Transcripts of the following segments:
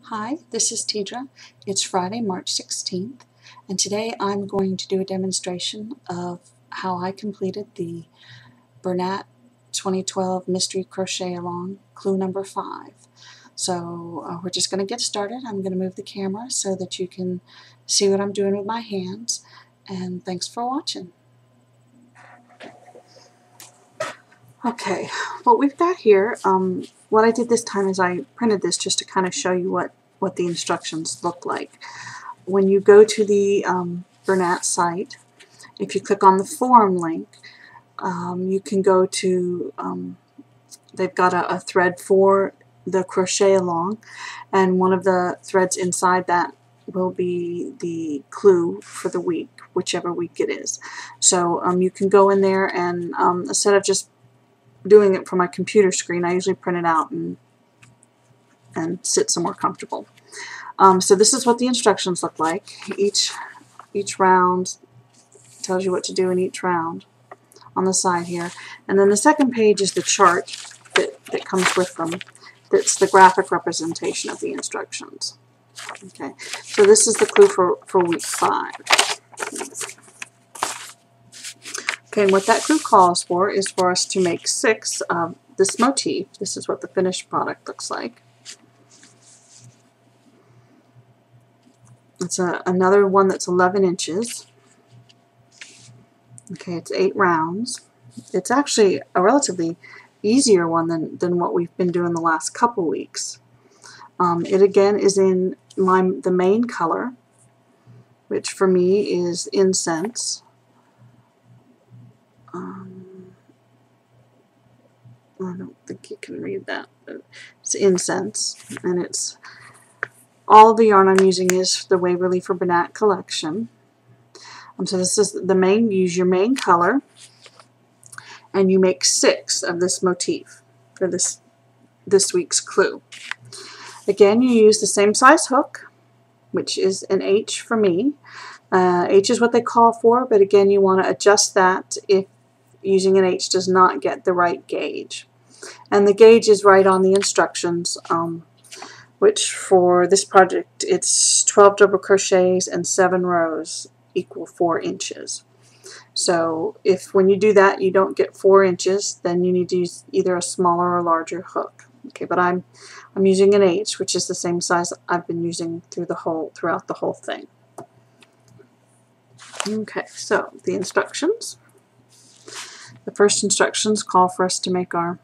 Hi, this is Tidra. It's Friday, March 16th, and today I'm going to do a demonstration of how I completed the Bernat 2012 Mystery Crochet Along clue number 5. So we're just going to get started. I'm going to move the camera so that you can see what I'm doing with my hands, and thanks for watching. Okay, what we've got here, what I did this time is I printed this just to kind of show you what the instructions look like. When you go to the Bernat site, if you click on the forum link, you can go to, they've got a thread for the crochet along, and one of the threads inside that will be the clue for the week, whichever week it is. So you can go in there and instead of just doing it from my computer screen, I usually print it out and sit somewhere comfortable. So this is what the instructions look like. Each round tells you what to do in each round on the side here. And then the second page is the chart that comes with them. That's the graphic representation of the instructions. Okay, so this is the clue for week 5. Okay, and what that clue calls for is for us to make 6 of this motif. This is what the finished product looks like. It's another one that's 11 inches. Okay, it's 8 rounds. It's actually a relatively easier one than what we've been doing the last couple weeks. It again is in the main color, which for me is Incense. I don't think you can read that, but it's Incense, and it's all the yarn I'm using is the Waverly for Bernat collection. So this is the main. Use your main color, and you make 6 of this motif for this week's clue. Again, you use the same size hook, which is an H for me. H is what they call for, but again, you want to adjust that if using an H does not get the right gauge. And the gauge is right on the instructions, which for this project, it's 12 double crochets and 7 rows equal 4 inches. So if when you do that you don't get 4 inches, then you need to use either a smaller or larger hook. Okay, but I'm using an H, which is the same size I've been using throughout the whole thing. Okay, so the instructions. The first instructions call for us to make our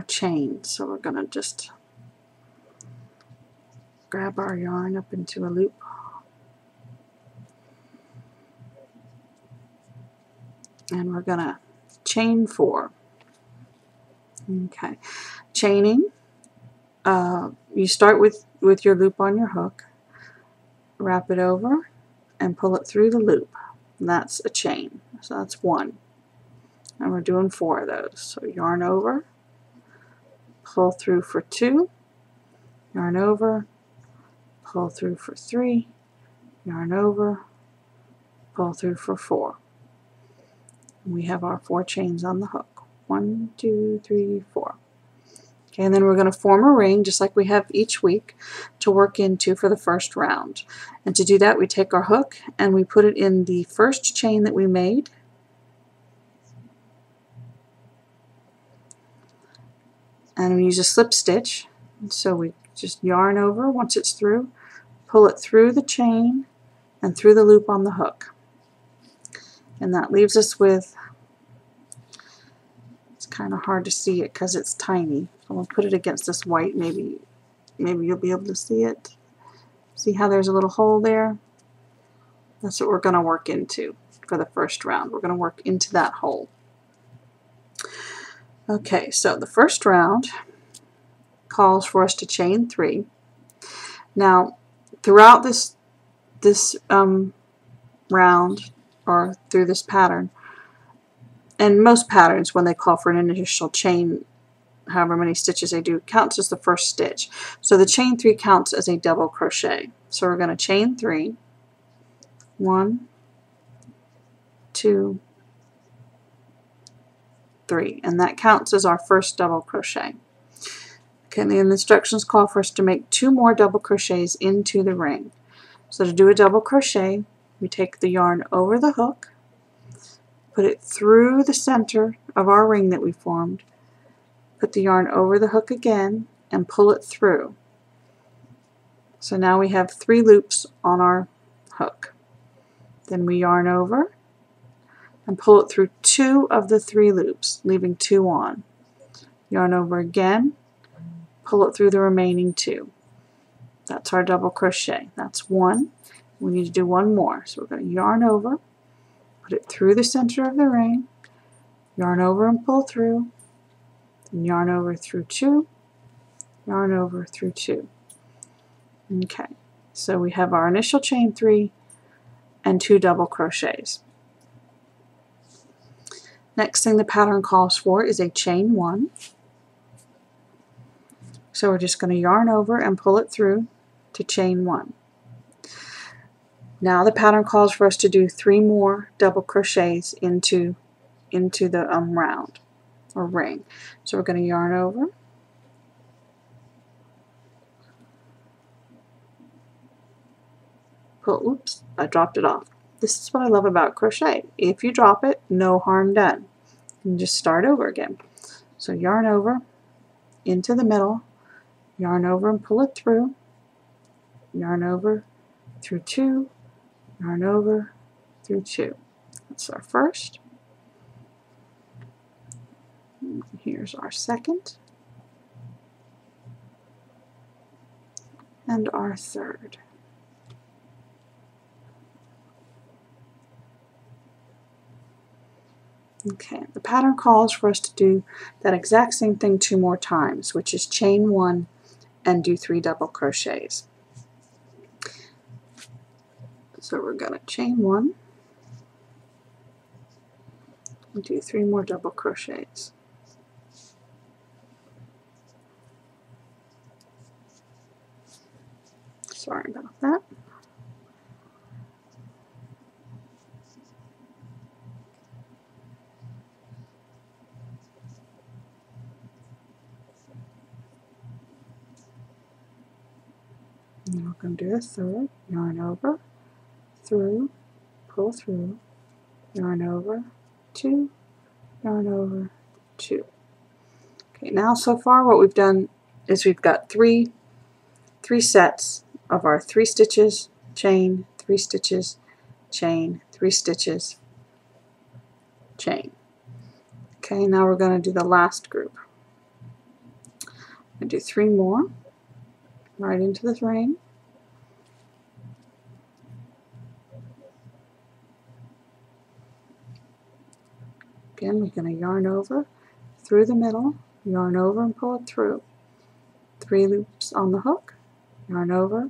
chain. So we're going to just grab our yarn up into a loop. And we're going to chain 4. Okay, chaining, you start with your loop on your hook, wrap it over, and pull it through the loop. And that's a chain. So that's 1. And we're doing 4 of those. So yarn over, pull through for 2, yarn over, pull through for 3, yarn over, pull through for 4. And we have our 4 chains on the hook. 1, 2, 3, 4. Okay, and then we're going to form a ring just like we have each week to work into for the first round. And to do that, we take our hook and we put it in the first chain that we made. And we use a slip stitch. So we just yarn over once it's through, pull it through the chain and through the loop on the hook. And that leaves us with, it's kind of hard to see it because it's tiny. So we'll put it against this white, maybe you'll be able to see it. See how there's a little hole there? That's what we're going to work into for the first round. We're going to work into that hole. Okay, so the first round calls for us to chain 3. Now, throughout this round, or through this pattern, and most patterns when they call for an initial chain, however many stitches they do, counts as the first stitch. So the chain 3 counts as a double crochet. So we're going to chain 3. 1, 2, 3, and that counts as our first double crochet. Okay, and the instructions call for us to make 2 more double crochets into the ring. So to do a double crochet, we take the yarn over the hook, put it through the center of our ring that we formed, put the yarn over the hook again, and pull it through. So now we have 3 loops on our hook. Then we yarn over and pull it through 2 of the 3 loops, leaving 2 on. Yarn over again, pull it through the remaining 2. That's our double crochet. That's 1. We need to do 1 more. So we're going to yarn over, put it through the center of the ring, yarn over and pull through, then yarn over through 2, yarn over through 2. Okay, so we have our initial chain 3 and 2 double crochets. Next thing the pattern calls for is a chain 1. So we're just going to yarn over and pull it through to chain 1. Now the pattern calls for us to do 3 more double crochets into the round or ring. So we're going to yarn over, pull, oops, I dropped it off. This is what I love about crochet. If you drop it, no harm done. You can just start over again. So yarn over into the middle, yarn over and pull it through, yarn over through 2, yarn over through 2. That's our first. And here's our second and our third. Okay, the pattern calls for us to do that exact same thing 2 more times, which is chain 1 and do 3 double crochets. So we're going to chain 1 and do 3 more double crochets. Sorry about that. And we're going to do a third, yarn over, through, pull through, yarn over, 2, yarn over, 2. Okay, now so far what we've done is we've got three sets of our 3 stitches, chain, 3 stitches, chain, 3 stitches, chain. Okay, now we're going to do the last group. I'm going to do 3 more right into this ring. Again, we're going to yarn over through the middle, yarn over and pull it through. 3 loops on the hook, yarn over,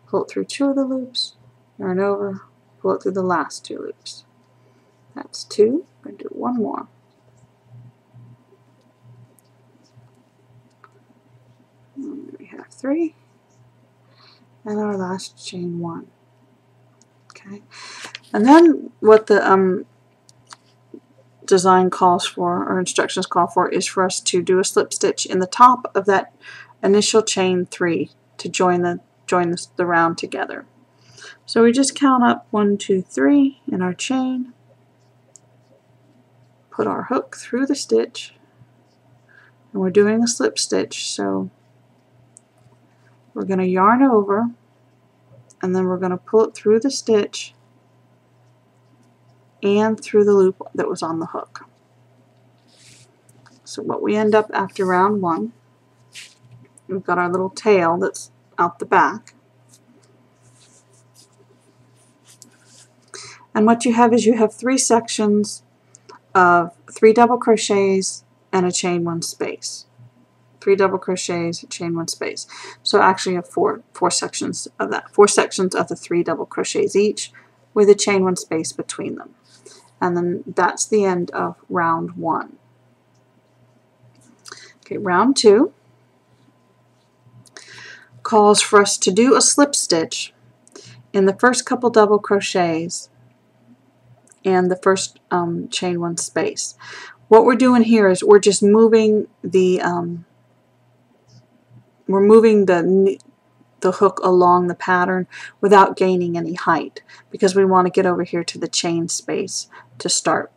pull it through 2 of the loops, yarn over, pull it through the last 2 loops. That's 2. I'm going to do 1 more. And we have 3, and our last chain 1. Okay, and then what the design calls for, or instructions call for, is for us to do a slip stitch in the top of that initial chain 3 to join the round together. So we just count up 1, 2, 3 in our chain, put our hook through the stitch, and we're doing a slip stitch, so we're going to yarn over and then we're going to pull it through the stitch and through the loop that was on the hook. So what we end up after round 1, we've got our little tail that's out the back. And what you have is you have 3 sections of 3 double crochets and a chain 1 space. 3 double crochets, chain 1 space. So actually you have four sections of that. 4 sections of the 3 double crochets each with a chain 1 space between them. And then that's the end of round 1. Okay, round 2 calls for us to do a slip stitch in the first couple double crochets and the first chain 1 space. What we're doing here is we're just moving the we're moving the hook along the pattern without gaining any height, because we want to get over here to the chain space to start.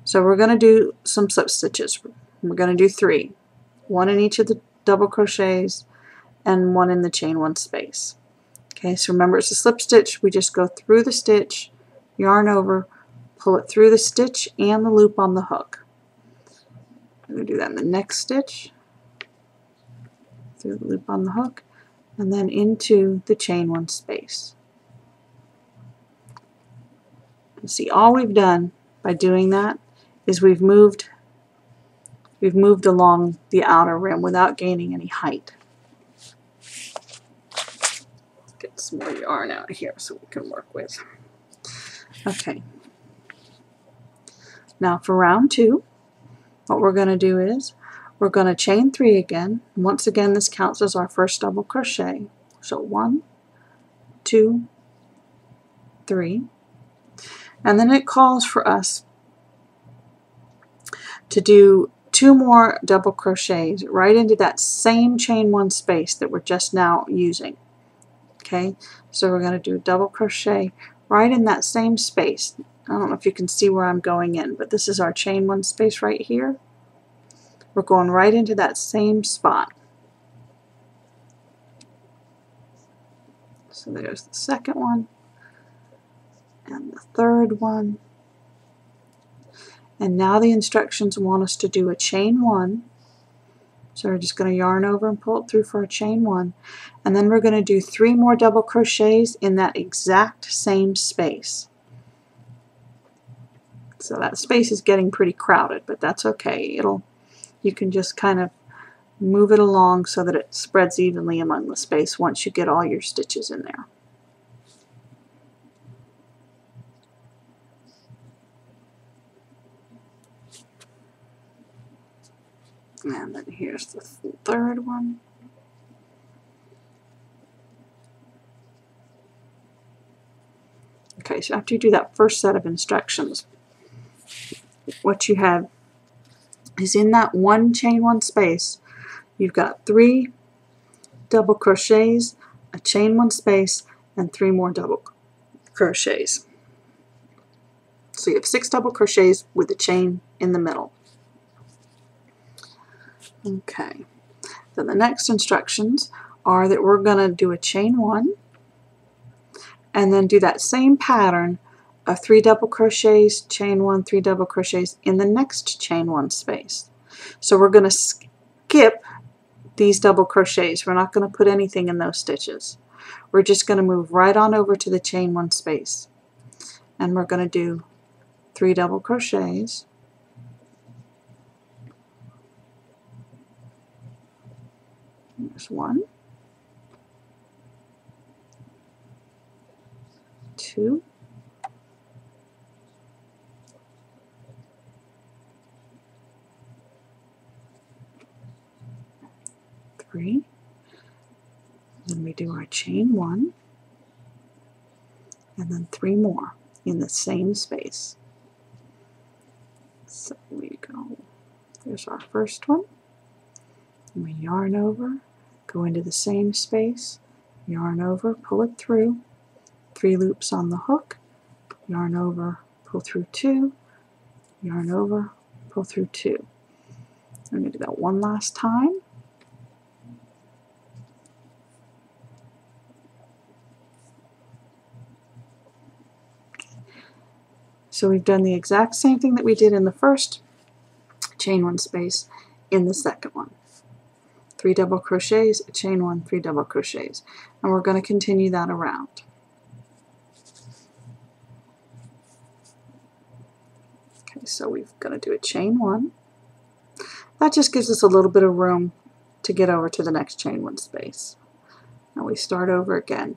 So we're going to do some slip stitches. We're going to do 3, 1 in each of the double crochets and 1 in the chain 1 space. Okay, so remember, it's a slip stitch. We just go through the stitch, yarn over, pull it through the stitch and the loop on the hook. I'm going to do that in the next stitch, through the loop on the hook, and then into the chain 1 space. And see, all we've done by doing that is we've moved along the outer rim without gaining any height. Get some more yarn out here so we can work with. Okay. Now for round 2, what we're going to do is we're going to chain 3 again. Once again, this counts as our first double crochet. So 1, 2, 3. And then it calls for us to do 2 more double crochets right into that same chain 1 space that we're just now using. Okay, so we're going to do a double crochet right in that same space. I don't know if you can see where I'm going in, but this is our chain 1 space right here. We're going right into that same spot. So there's the second one and the third one. And now the instructions want us to do a chain 1. So we're just going to yarn over and pull it through for a chain 1. And then we're going to do 3 more double crochets in that exact same space. So that space is getting pretty crowded, but that's okay. You can just kind of move it along so that it spreads evenly among the space once you get all your stitches in there. And then here's the third one. Okay, so after you do that first set of instructions, what you have is in that one chain 1 space, you've got 3 double crochets, a chain 1 space, and 3 more double crochets. So you have 6 double crochets with a chain in the middle. Okay, so the next instructions are that we're going to do a chain 1 and then do that same pattern of 3 double crochets, chain 1, 3 double crochets in the next chain 1 space. So we're going to skip these double crochets. We're not going to put anything in those stitches. We're just going to move right on over to the chain 1 space. And we're going to do 3 double crochets. There's 1, 2, 3. Then we do our chain 1, and then 3 more in the same space. So we go, there's our first one, and we yarn over, go into the same space, yarn over, pull it through, 3 loops on the hook, yarn over, pull through 2, yarn over, pull through 2. I'm going to do that one last time. So we've done the exact same thing that we did in the first chain 1 space in the second one. 3 double crochets, a chain 1, 3 double crochets. And we're going to continue that around. Okay, so we've got to do a chain 1. That just gives us a little bit of room to get over to the next chain 1 space. Now we start over again.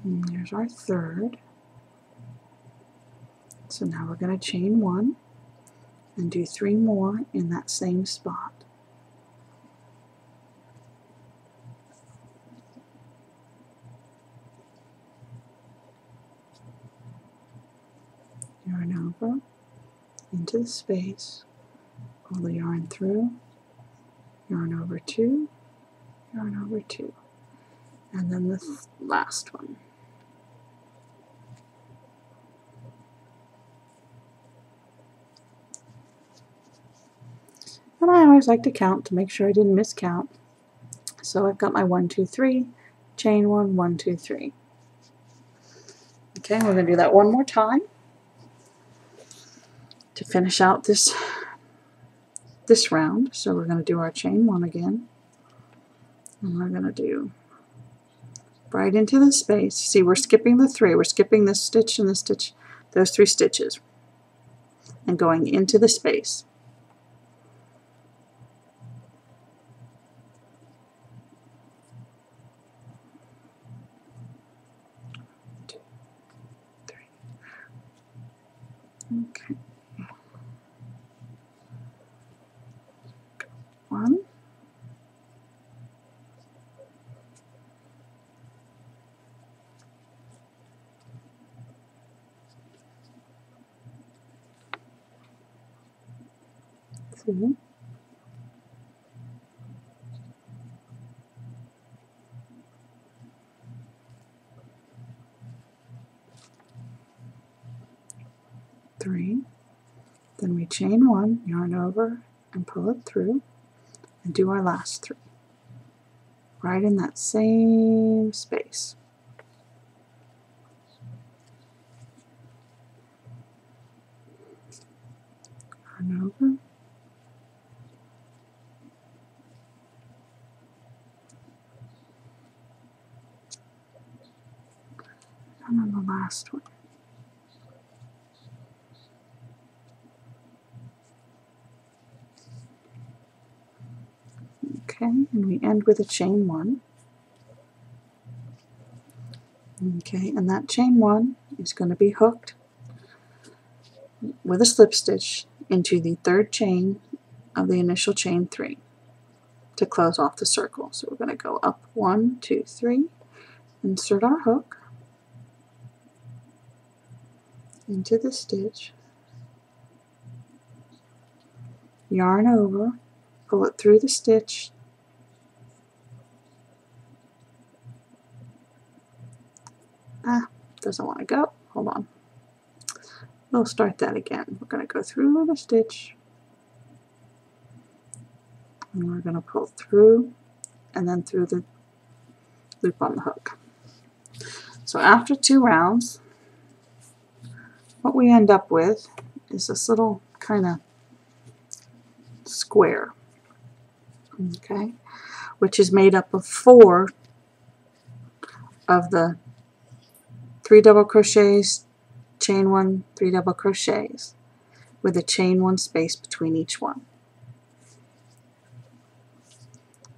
And there's our third. So now we're going to chain 1, and do 3 more in that same spot. Yarn over into the space, pull the yarn through, yarn over 2, yarn over 2, and then the last one. And I always like to count to make sure I didn't miscount. So I've got my 1, 2, 3, chain 1, 1, 2, 3. Okay, we're going to do that one more time to finish out this round. So we're going to do our chain 1 again, and we're going to do right into the space. See, we're skipping the 3. We're skipping this stitch and this stitch, those 3 stitches, and going into the space. Okay. 1, 2, 3, then we chain 1, yarn over and pull it through, and do our last 3 right in that same space. Yarn over, and then the last one. Okay, and we end with a chain 1. Okay, and that chain 1 is going to be hooked with a slip stitch into the 3rd chain of the initial chain 3 to close off the circle. So we're going to go up 1, 2, 3, insert our hook into the stitch, yarn over, pull it through the stitch, doesn't want to go, hold on, we'll start that again. We're going to go through the stitch, and we're going to pull through and then through the loop on the hook. So after 2 rounds, what we end up with is this little kind of square, okay, which is made up of 4 of the 3 double crochets, chain 1, 3 double crochets, with a chain 1 space between each one.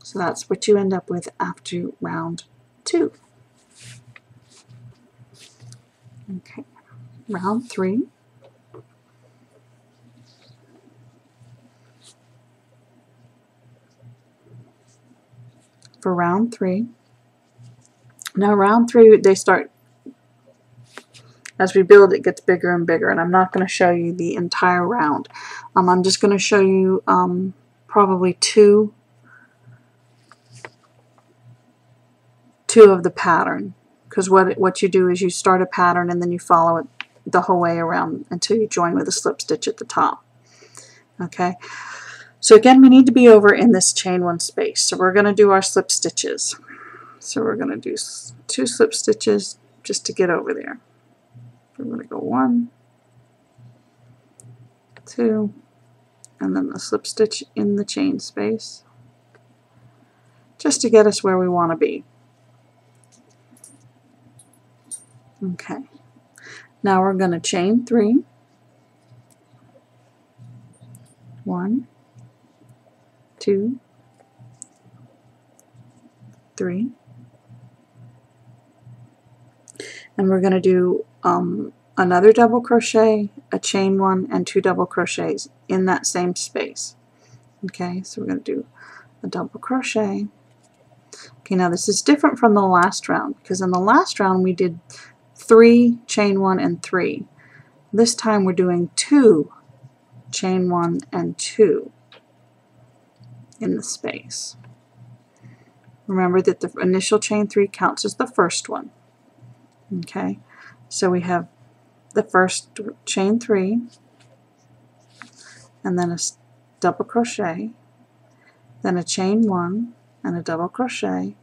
So that's what you end up with after round 2. Okay, round 3. For round 3, now round 3, they start, as we build it gets bigger and bigger, and I'm not going to show you the entire round. I'm just going to show you probably two of the pattern, because what you do is you start a pattern and then you follow it the whole way around until you join with a slip stitch at the top. Okay, so again, we need to be over in this chain 1 space, so we're going to do our slip stitches. So we're going to do 2 slip stitches just to get over there. We're going to go 1, 2, and then the slip stitch in the chain space, just to get us where we want to be. Okay, now we're going to chain 3, 1, 2, 3, and we're going to do another double crochet, a chain 1, and 2 double crochets in that same space. Okay, so we're going to do a double crochet. Okay, now this is different from the last round, because in the last round we did 3, chain 1, and 3. This time we're doing 2, chain 1, and 2 in the space. Remember that the initial chain 3 counts as the first one. Okay, so we have the first chain 3, and then a double crochet, then a chain 1 and a double crochet,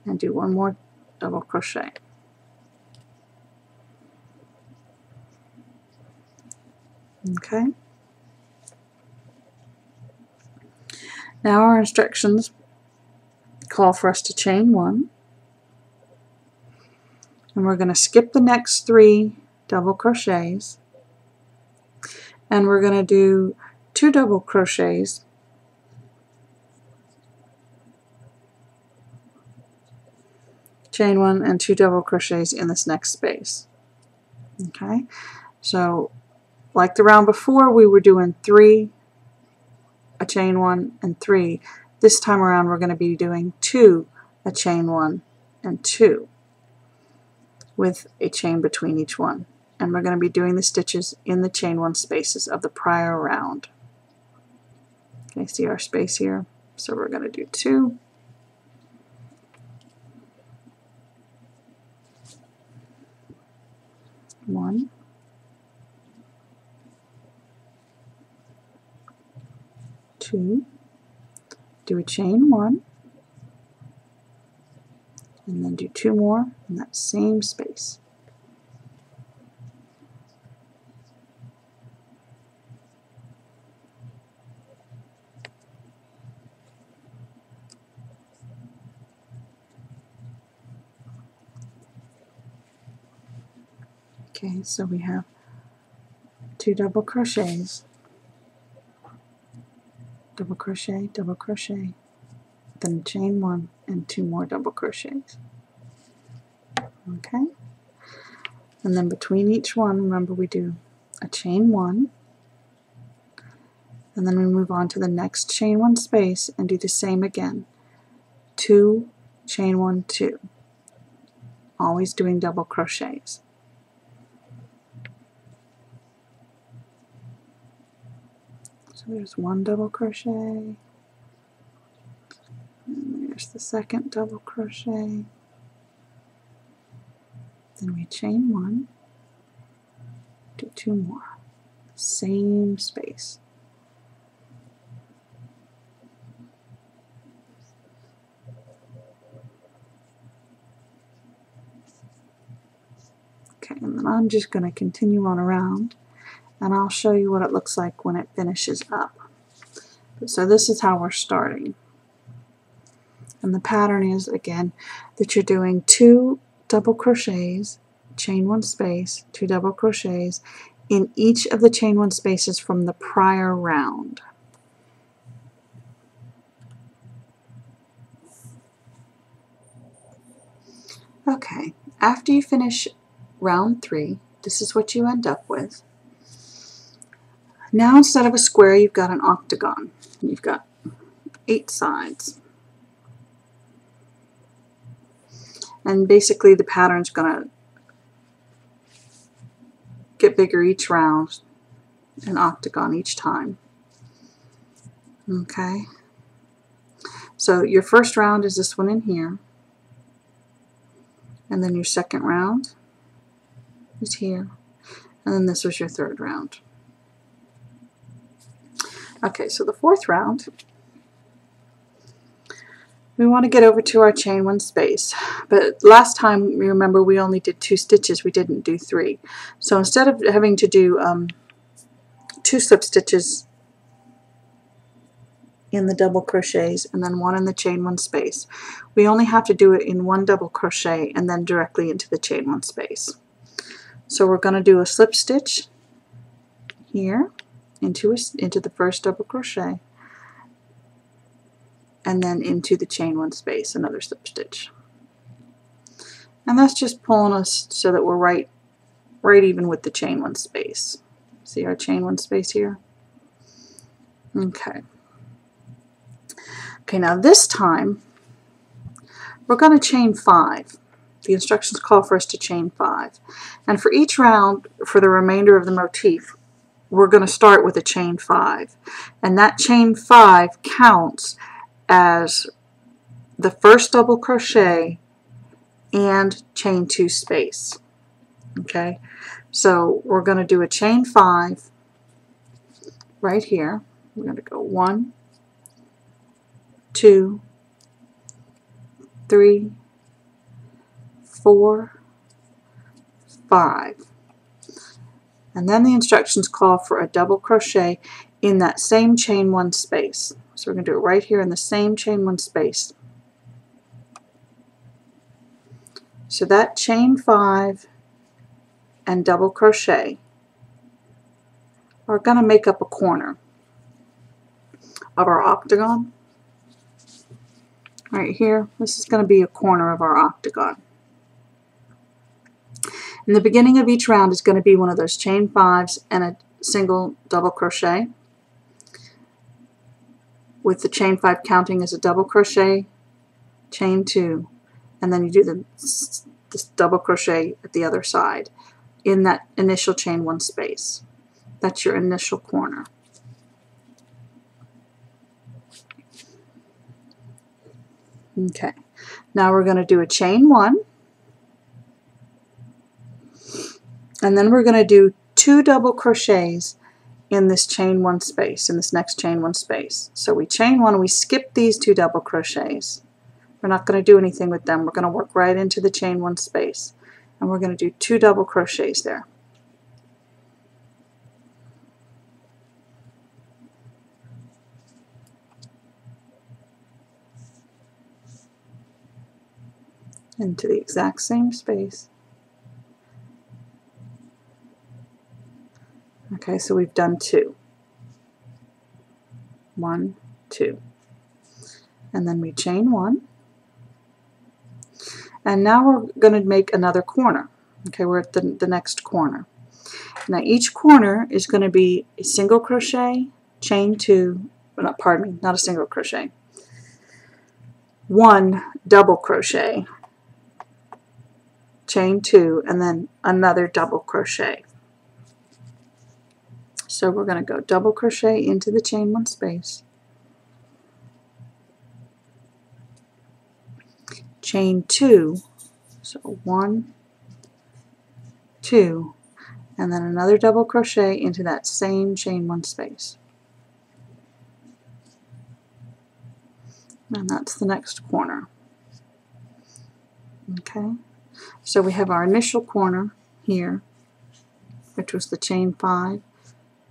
and do one more double crochet. Okay, now our instructions call for us to chain 1, and we're going to skip the next 3 double crochets, and we're going to do 2 double crochets chain 1 and 2 double crochets in this next space. Okay, so like the round before, we were doing 3, a chain 1, and 3. This time around we're going to be doing 2, a chain 1, and 2 with a chain between each one, and we're going to be doing the stitches in the chain 1 spaces of the prior round. Okay, see our space here? So we're going to do 2, 1, 2, do a chain 1, and then do 2 more in that same space. Okay, so we have 2 double crochets, double crochet, double crochet, then chain 1 and 2 more double crochets. Okay, and then between each one, remember we do a chain 1, and then we move on to the next chain 1 space and do the same again. 2, chain 1, 2, always doing double crochets. So there's 1 double crochet, and there's the second double crochet, then we chain 1, do 2 more, same space. Okay, and then I'm just going to continue on around, and I'll show you what it looks like when it finishes up. So this is how we're starting. And the pattern is, again, that you're doing 2 double crochets, chain 1 space, 2 double crochets in each of the chain 1 spaces from the prior round. Okay, after you finish round 3, this is what you end up with. Now instead of a square, you've got an octagon. You've got 8 sides. And basically the pattern's going to get bigger each round, an octagon each time. Okay, so your first round is this one in here, and then your second round is here, and then this was your third round. Okay, so the fourth round, we want to get over to our chain 1 space, but last time, remember, we only did 2 stitches, we didn't do 3. So instead of having to do 2 slip stitches in the double crochets and then 1 in the chain 1 space, we only have to do it in 1 double crochet and then directly into the chain 1 space. So we're going to do a slip stitch here into the first double crochet, and then into the chain 1 space, another slip stitch. And that's just pulling us so that we're right even with the chain 1 space. See our chain 1 space here? Okay. Okay, now this time we're going to chain 5. The instructions call for us to chain 5. And for each round, for the remainder of the motif, we're going to start with a chain 5. And that chain 5 counts as the first double crochet and chain 2 space. Okay, so we're going to do a chain 5 right here. We're going to go 1, 2, 3, 4, 5. And then the instructions call for a double crochet in that same chain 1 space. So we're going to do it right here in the same chain 1 space. So that chain 5 and double crochet are going to make up a corner of our octagon. Right here, this is going to be a corner of our octagon. In the beginning of each round is going to be one of those chain 5s and a single double crochet, with the chain 5 counting as a double crochet, chain 2, and then you do this double crochet at the other side in that initial chain 1 space. That's your initial corner. Okay, now we're going to do a chain 1, and then we're going to do 2 double crochets in this chain 1 space, in this next chain 1 space. So we chain 1 and we skip these 2 double crochets. We're not going to do anything with them. We're going to work right into the chain 1 space, and we're going to do 2 double crochets there. Into the exact same space. Okay, so we've done 2. 1, 2. And then we chain 1. And now we're going to make another corner. Okay, we're at the next corner. Now each corner is going to be a single crochet, chain 2, pardon me, not a single crochet, 1 double crochet, chain 2, and then another double crochet. So we're going to go double crochet into the chain 1 space, chain 2, so 1, 2, and then another double crochet into that same chain 1 space. And that's the next corner. Okay, so we have our initial corner here, which was the chain 5,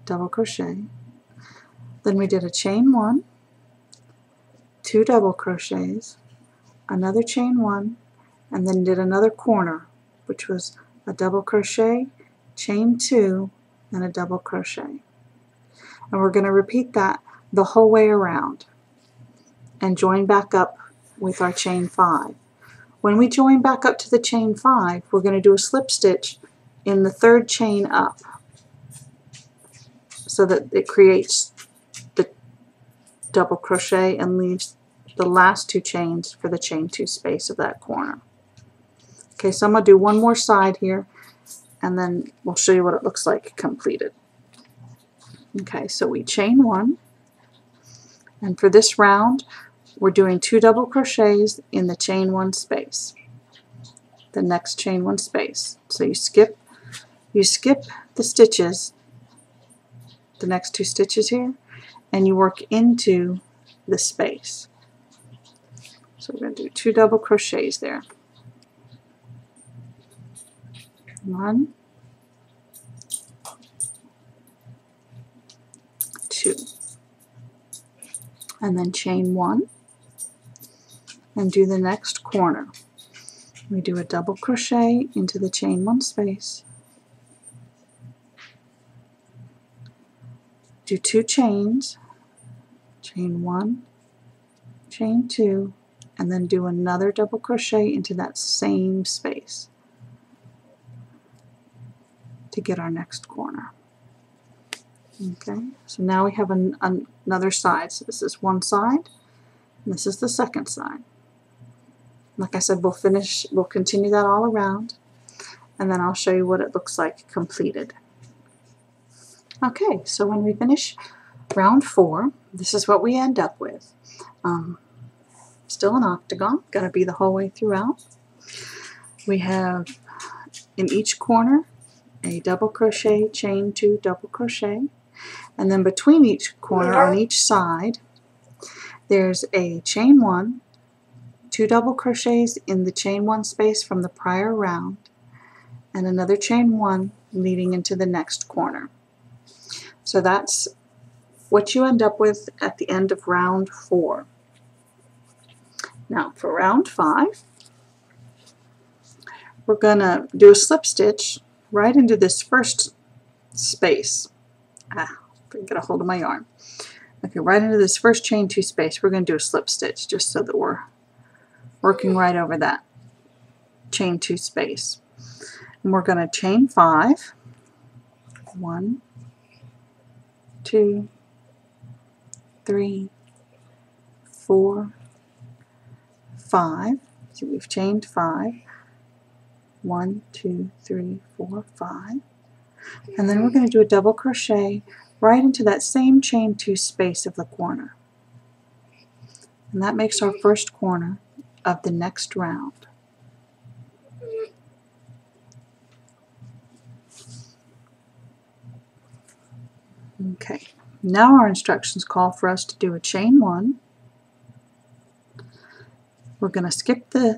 double crochet. Then we did a chain 1, 2 double crochets, another chain 1, and then did another corner, which was a double crochet, chain 2, and a double crochet. And we're going to repeat that the whole way around and join back up with our chain 5. When we join back up to the chain 5, we're going to do a slip stitch in the 3rd chain up so that it creates the double crochet and leaves the last 2 chains for the chain 2 space of that corner. Okay, so I'm going to do one more side here, and then we'll show you what it looks like completed. Okay, so we chain 1, and for this round we're doing 2 double crochets in the chain 1 space, the next chain 1 space. So you skip the stitches, the next 2 stitches here, and you work into the space. So we're going to do 2 double crochets there. 1, 2, and then chain 1 and do the next corner. We do a double crochet into the chain 1 space, do 2 chains, chain 1, chain 2, and then do another double crochet into that same space to get our next corner. Okay, so now we have another side. So this is one side, and this is the second side. Like I said, we'll continue that all around, and then I'll show you what it looks like completed. Okay, so when we finish round 4, this is what we end up with. Still an octagon, going to be the whole way throughout. We have in each corner a double crochet, chain 2, double crochet, and then between each corner on each side there's a chain 1, 2 double crochets in the chain 1 space from the prior round, and another chain 1 leading into the next corner. So that's what you end up with at the end of round 4. Now for round 5, we're going to do a slip stitch right into this first space. If I can get a hold of my yarn. Okay, right into this first chain 2 space, we're going to do a slip stitch just so that we're working right over that chain 2 space. And we're going to chain 5. 1, 2, 3, 4, 5. So we've chained 5. 1, 2, 3, 4, 5. And then we're going to do a double crochet right into that same chain 2 space of the corner. And that makes our first corner of the next round. Okay, now our instructions call for us to do a chain 1. We're going to skip this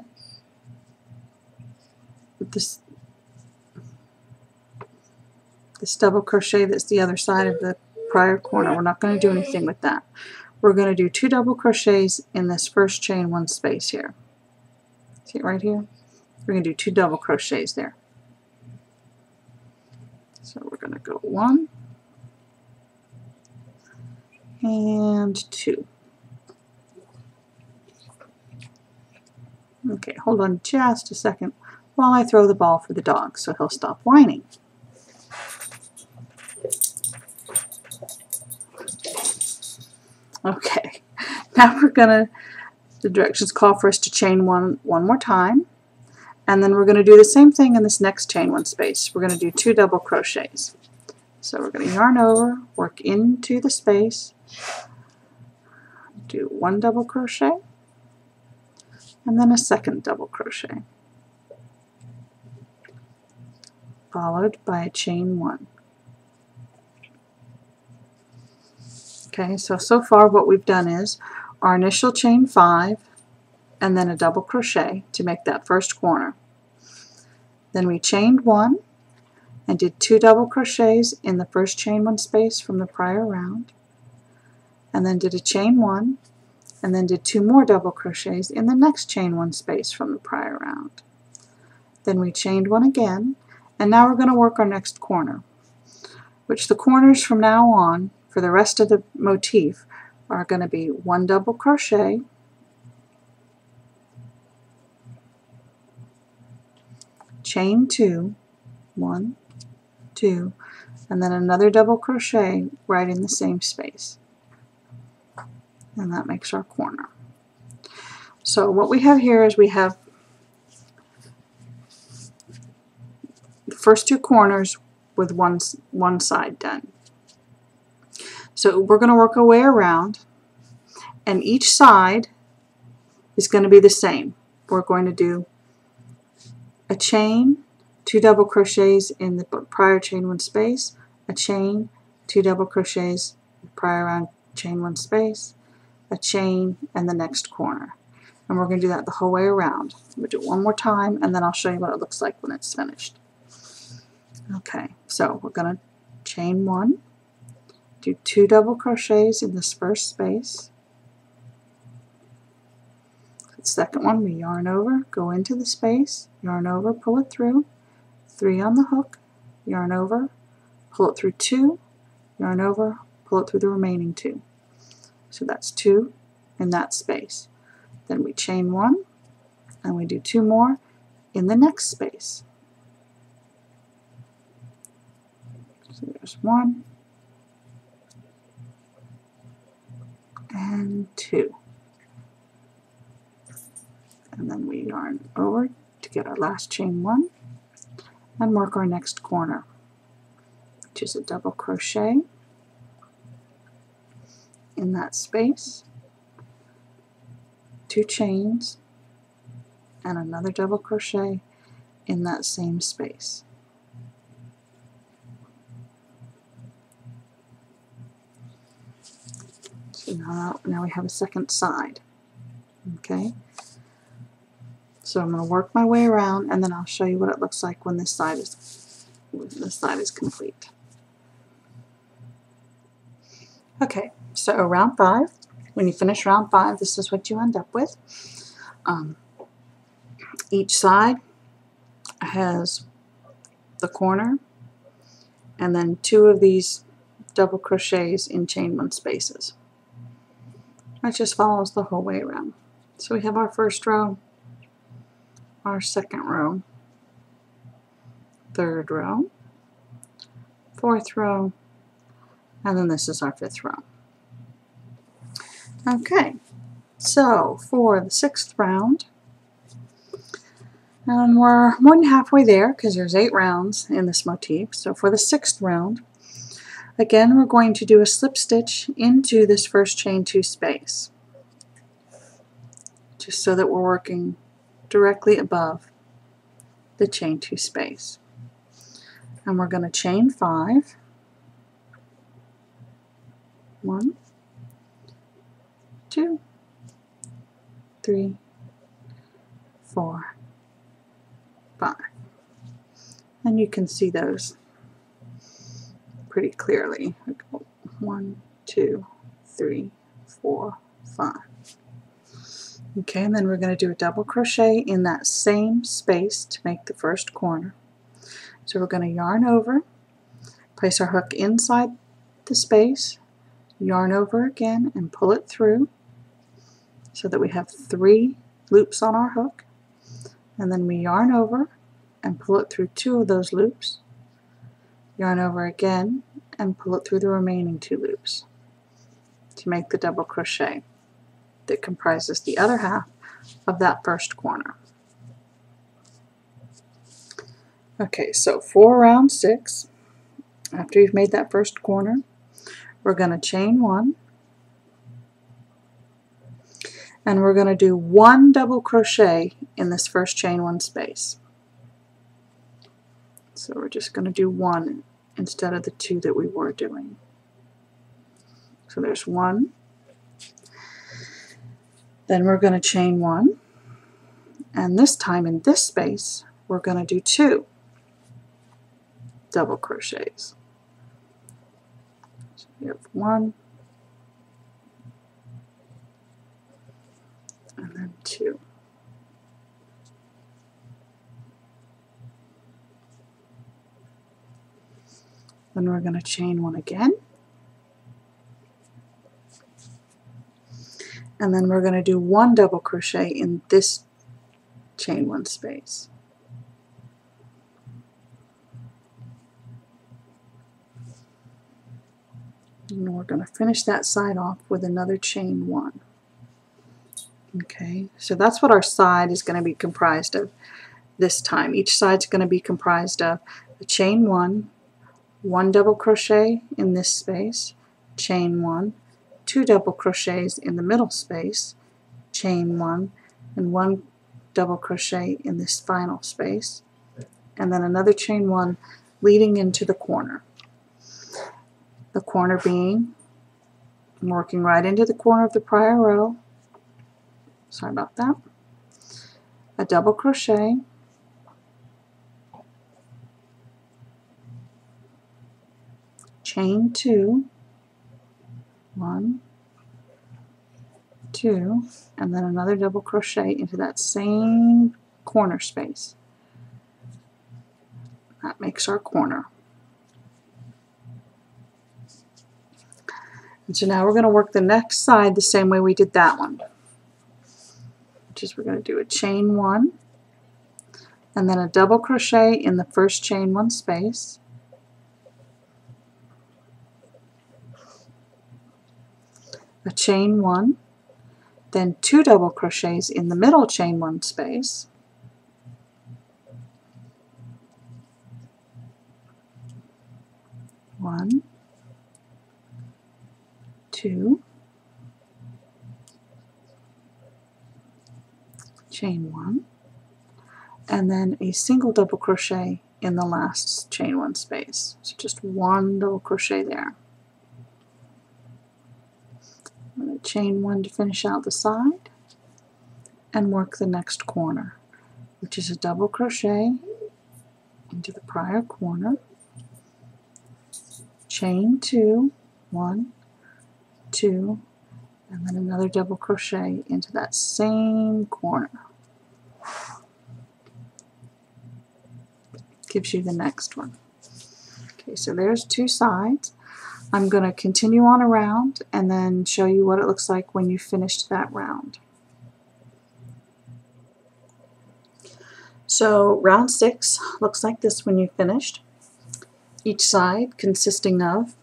double crochet that's the other side of the prior corner. We're not going to do anything with that. We're going to do 2 double crochets in this first chain 1 space here. See it right here? We're going to do 2 double crochets there. So we're going to go 1 and 2. Okay, hold on just a second while I throw the ball for the dog so he'll stop whining. Okay, now the directions call for us to chain one more time, and then we're going to do the same thing in this next chain 1 space. We're going to do 2 double crochets. So we're going to yarn over, work into the space, do 1 double crochet, and then a second double crochet, followed by a chain 1. Okay, so far what we've done is our initial chain 5 and then a double crochet to make that first corner. Then we chained 1 and did 2 double crochets in the first chain 1 space from the prior round, and then did a chain 1 and then did 2 more double crochets in the next chain 1 space from the prior round. Then we chained 1 again, and now we're going to work our next corner, which the corners from now on for the rest of the motif are going to be 1 double crochet, chain 2, 1, 2, and then another double crochet right in the same space. And that makes our corner. So what we have here is we have the first 2 corners with one side done. So we're going to work our way around, and each side is going to be the same. We're going to do a chain, 2 double crochets in the prior chain 1 space, a chain, 2 double crochets in the prior round chain 1 space, a chain, and the next corner. And we're going to do that the whole way around. We'll do it one more time, and then I'll show you what it looks like when it's finished. Okay, so we're going to chain 1, do 2 double crochets in this first space. The second one, we yarn over, go into the space, yarn over, pull it through, 3 on the hook, yarn over, pull it through 2, yarn over, pull it through the remaining 2. So that's 2 in that space. Then we chain 1, and we do 2 more in the next space. So there's 1, and 2. And then we yarn over to get our last chain 1 and mark our next corner, which is a double crochet in that space, 2 chains, and another double crochet in that same space. So now we have a second side. Okay, so I'm going to work my way around, and then I'll show you what it looks like when this side is complete. Okay, so round 5. When you finish round 5, this is what you end up with. Each side has the corner and then 2 of these double crochets in chain 1 spaces. That just follows the whole way around. So we have our first row, our second row, third row, fourth row, and then this is our 5th row. Okay, so for the 6th round, and we're more than halfway there because there's 8 rounds in this motif. So for the 6th round, again we're going to do a slip stitch into this first chain 2 space, just so that we're working directly above the chain 2 space. And we're going to chain 5. 1, 2, 3, 4, 5. And you can see those pretty clearly. 1, 2, 3, 4, 5. Okay, and then we're going to do a double crochet in that same space to make the first corner. So we're going to yarn over, place our hook inside the space, yarn over again and pull it through so that we have 3 loops on our hook, and then we yarn over and pull it through 2 of those loops, yarn over again and pull it through the remaining 2 loops to make the double crochet that comprises the other half of that first corner. Okay, so for round 6, after you've made that first corner, we're going to chain 1, and we're going to do 1 double crochet in this first chain 1 space. So we're just going to do 1 instead of the 2 that we were doing. So there's 1. Then we're going to chain 1, and this time in this space we're going to do 2 double crochets. So we have 1 and then 2. Then we're going to chain 1 again, and then we're going to do 1 double crochet in this chain 1 space. And we're going to finish that side off with another chain 1. Okay, so that's what our side is going to be comprised of this time. Each side's going to be comprised of a chain 1, 1 double crochet in this space, chain 1, 2 double crochets in the middle space, chain 1, and 1 double crochet in this final space, and then another chain 1 leading into the corner. The corner being, I'm working right into the corner of the prior row, sorry about that, a double crochet, chain 2, 1, 2, and then another double crochet into that same corner space. That makes our corner. And so now we're going to work the next side the same way we did that one, which is we're going to do a chain 1 and then a double crochet in the first chain 1 space, a chain 1, then 2 double crochets in the middle chain 1 space, one, 2, chain 1, and then a single double crochet in the last chain 1 space. So just 1 double crochet there. I'm going to chain 1 to finish out the side and work the next corner, which is a double crochet into the prior corner, chain 2, 1, 2, and then another double crochet into that same corner. Gives you the next one. Okay, so there's 2 sides. I'm going to continue on around and then show you what it looks like when you finished that round. So round 6 looks like this when you finished. Each side consisting of,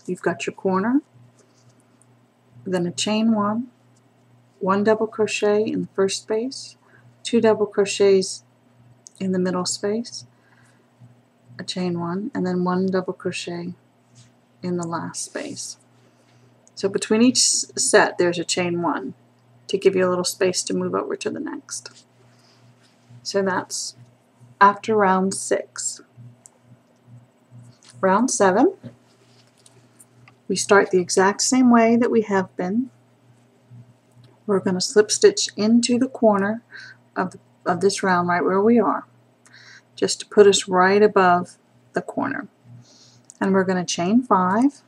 you've got your corner, then a chain 1, 1 double crochet in the first space, 2 double crochets in the middle space, a chain 1, and then 1 double crochet in the last space. So between each set there's a chain 1 to give you a little space to move over to the next. So that's after round 6. Round 7, we start the exact same way that we have been. We're going to slip stitch into the corner of this round right where we are, just to put us right above the corner. And we're going to chain 5,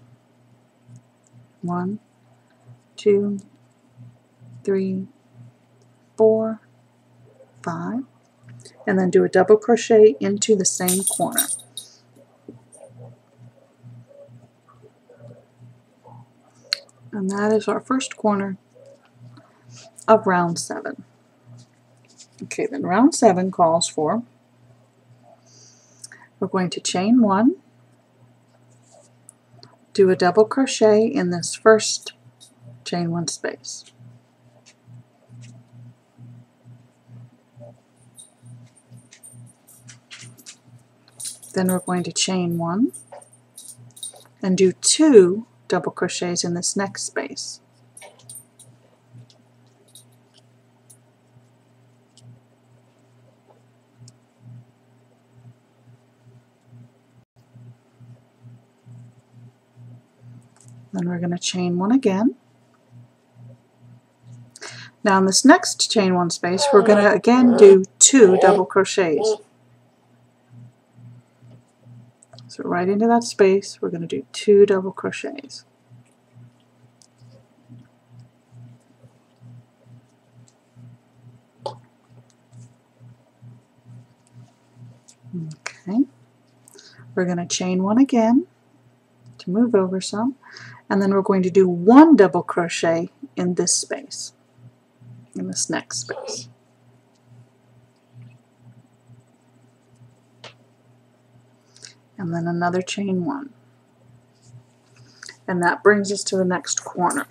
1, 2, 3, 4, 5, and then do a double crochet into the same corner. And that is our first corner of round 7. Okay, then round 7 calls for, we're going to chain 1, do a double crochet in this first chain 1 space. Then we're going to chain 1 and do 2 double crochets in this next space. Then we're going to chain 1 again. Now in this next chain 1 space we're going to again do 2 double crochets. So right into that space we're going to do 2 double crochets. Okay, we're going to chain 1 again to move over some, and then we're going to do 1 double crochet in this space, in this next space. And then another chain 1. And that brings us to the next corner.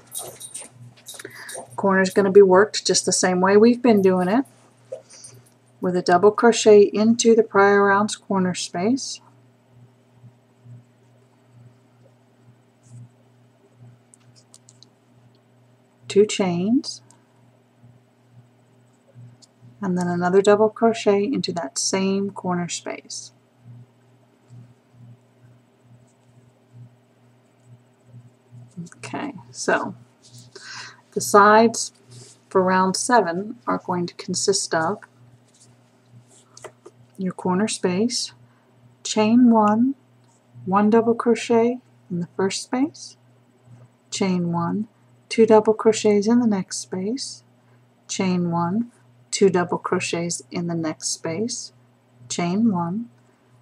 Corner is going to be worked just the same way we've been doing it, with a double crochet into the prior round's corner space, two chains, and then another double crochet into that same corner space. Okay, so the sides for round 7 are going to consist of your corner space, chain 1, 1 double crochet in the first space, chain 1, 2 double crochets in the next space, chain 1, 2 double crochets in the next space, chain 1,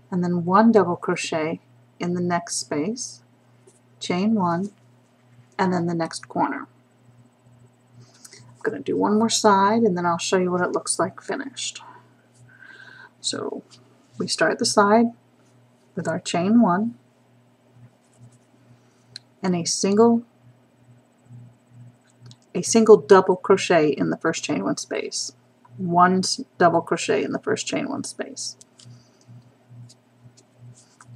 and then 1 double crochet in the next space, chain 1, and then the next corner. I'm going to do one more side and then I'll show you what it looks like finished. So we start the side with our chain 1 and a single a single double crochet in the first chain one space, one double crochet in the first chain one space.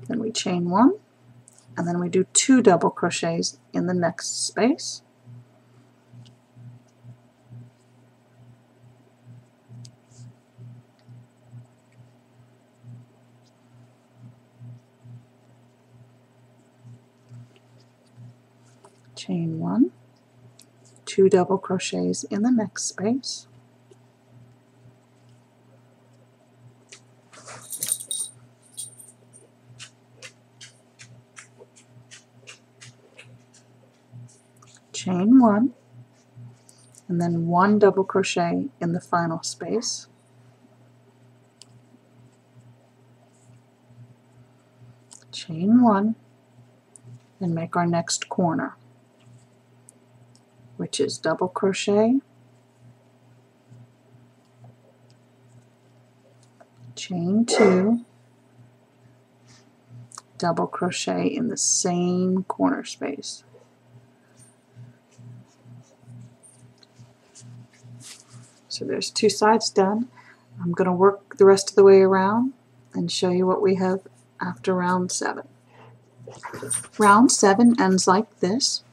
Then we chain one, and then we do 2 double crochets in the next space. Chain one, 2 double crochets in the next space. Chain one, and then 1 double crochet in the final space. Chain one, and make our next corner, which is double crochet, chain 2, double crochet in the same corner space. So there's 2 sides done. I'm going to work the rest of the way around and show you what we have after round 7. Round 7 ends like this.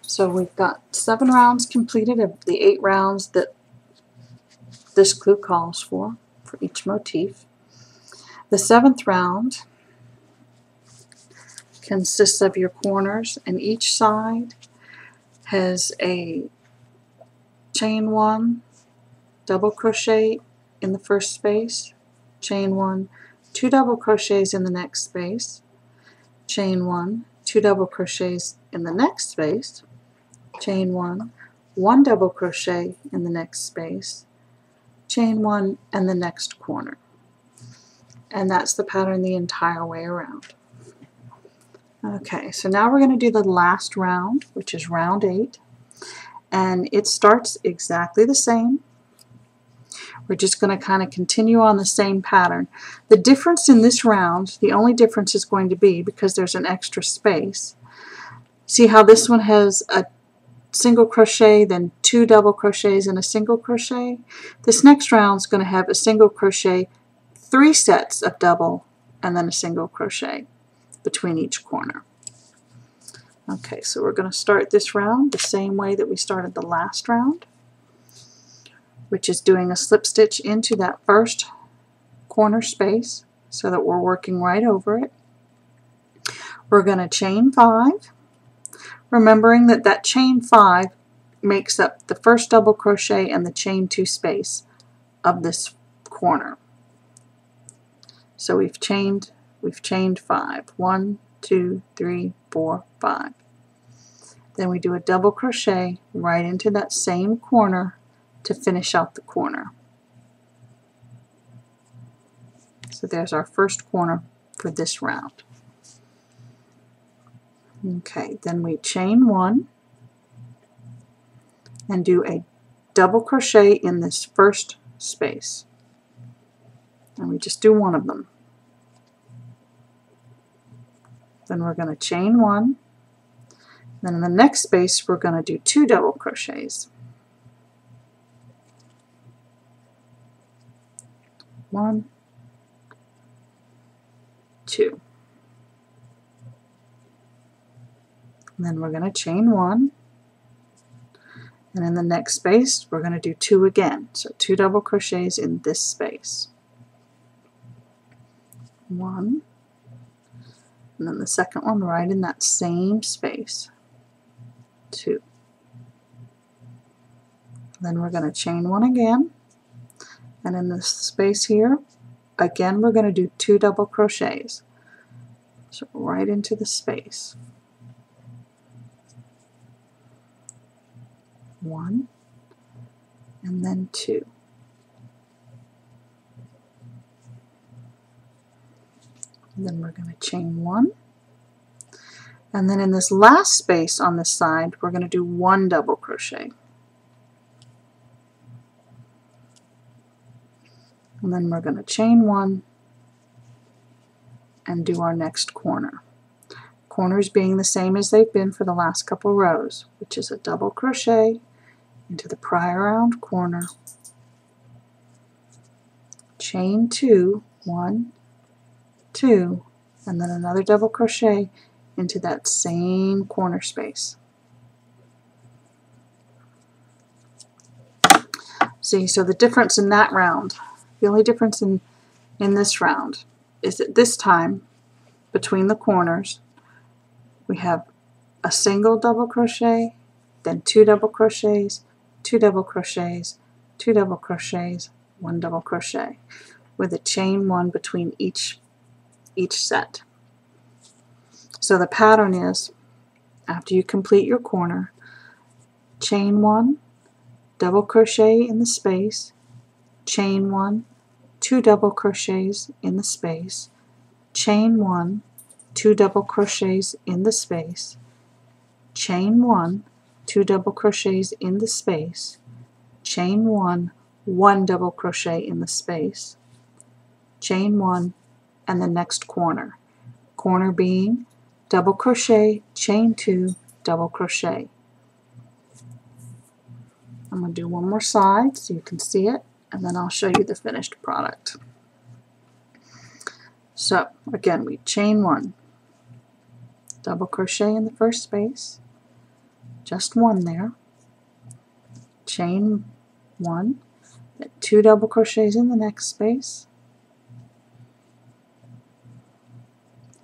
So we've got 7 rounds completed of the 8 rounds that this clue calls for each motif. The 7th round consists of your corners, and each side has a chain 1, double crochet in the first space, chain 1, 2 double crochets in the next space, chain 1, 2 double crochets in the next space, chain 1, 1 double crochet in the next space, chain 1, and the next corner. And that's the pattern the entire way around. Okay, so now we're going to do the last round, which is round 8, and it starts exactly the same. We're just going to kind of continue on the same pattern. The difference in this round, the only difference is going to be because there's an extra space. See how this one has a single crochet, then 2 double crochets and a single crochet? This next round is going to have a single crochet, 3 sets of double, and then a single crochet between each corner. Okay, so we're going to start this round the same way that we started the last round, which is doing a slip stitch into that first corner space so that we're working right over it. We're going to chain 5, remembering that that chain 5 makes up the first double crochet and the chain 2 space of this corner. So we've chained 5. 1, 2, 3, 4, 5. Then we do a double crochet right into that same corner to finish out the corner. So there's our first corner for this round. Okay, then we chain 1 and do a double crochet in this first space. And we just do one of them. Then we're going to chain 1. Then in the next space we're going to do 2 double crochets. 1, 2. And then we're going to chain 1. And in the next space we're going to do 2 again. So 2 double crochets in this space. 1. And then the second one right in that same space. 2. Then we're going to chain 1 again. And in this space here, again we're going to do 2 double crochets. So right into the space. 1 and then 2. And then we're going to chain 1. And then in this last space on this side, we're going to do 1 double crochet. And then we're going to chain 1 and do our next corner. Corners being the same as they've been for the last couple rows, which is a double crochet, into the prior round corner, chain 2, 1, 2, and then another double crochet into that same corner space. See, so the difference in that round, the only difference in this round is that this time between the corners we have a single double crochet, then 2 double crochets, 2 double crochets, 2 double crochets, 1 double crochet, with a chain 1 between each set. So the pattern is, after you complete your corner, chain 1, double crochet in the space, chain 1, 2 double crochets in the space, chain 1, 2 double crochets in the space, chain 1, 2 double crochets in the space, chain 1, 1 double crochet in the space, chain 1, and the next corner. Corner being double crochet, chain 2, double crochet. I'm going to do one more side so you can see it, and then I'll show you the finished product. So again, we chain 1, double crochet in the first space, just 1 there, chain 1, 2 double crochets in the next space,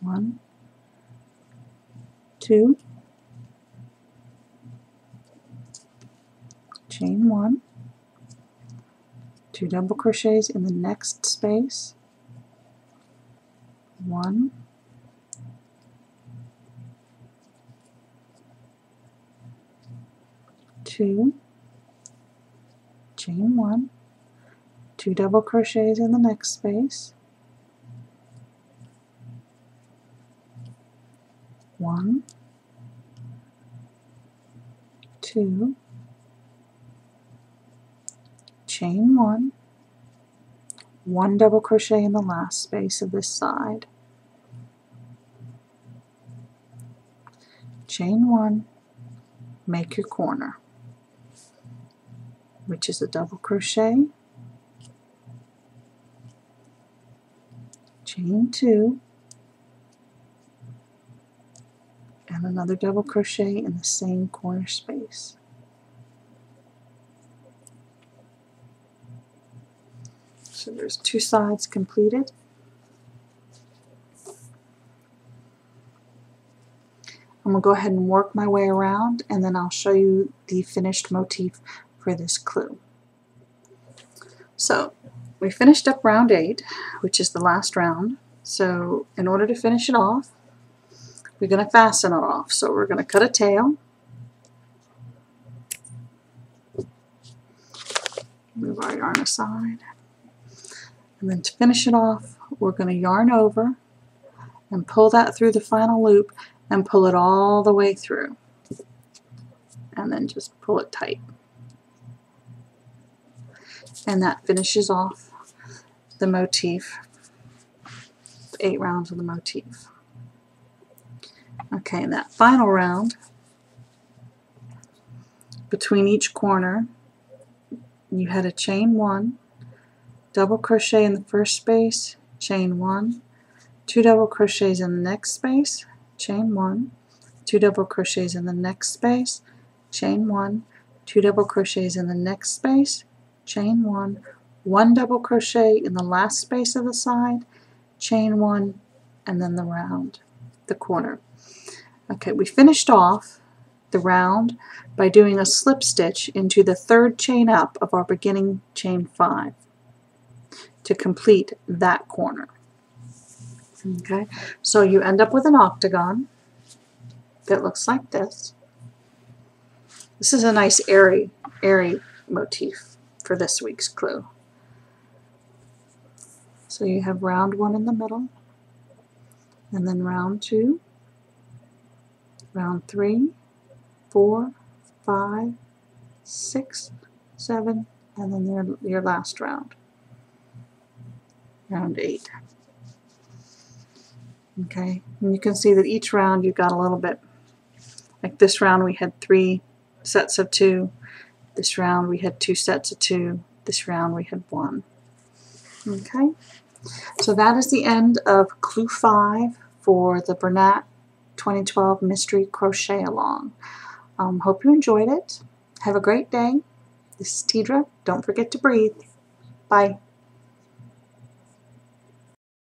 1, 2, chain 1, 2 double crochets in the next space, 1, 2, chain 1, 2 double crochets in the next space, 1, 2, chain 1, 1 double crochet in the last space of this side, chain 1, make your corner, which is a double crochet, chain 2, and another double crochet in the same corner space. So there's 2 sides completed. I'm going to go ahead and work my way around, and then I'll show you the finished motif for this clue. So we finished up round 8, which is the last round. So in order to finish it off, we're going to fasten it off. So we're going to cut a tail, move our yarn aside, and then to finish it off, we're going to yarn over and pull that through the final loop and pull it all the way through, and then just pull it tight. And that finishes off the motif, 8 rounds of the motif. Okay, in that final round, between each corner, you had a chain 1, double crochet in the first space, chain 1, 2 double crochets in the next space, chain 1, 2 double crochets in the next space, chain 1, 2 double crochets in the next space, chain 1, 1 double crochet in the last space of the side, chain 1, and then the round, the corner. Okay, we finished off the round by doing a slip stitch into the 3rd chain up of our beginning chain 5 to complete that corner. Okay, so you end up with an octagon that looks like this. This is a nice airy motif for this week's clue. So you have round 1 in the middle, and then round 2, round 3, 4, 5, 6, 7, and then your last round, round 8. Okay, and you can see that each round you've got a little bit, like this round we had 3 sets of 2, This round we had 2 sets of 2. This round we had 1. Okay, so that is the end of Clue 5 for the Bernat 2012 Mystery Crochet Along. Hope you enjoyed it. Have a great day. This is Tidra. Don't forget to breathe. Bye.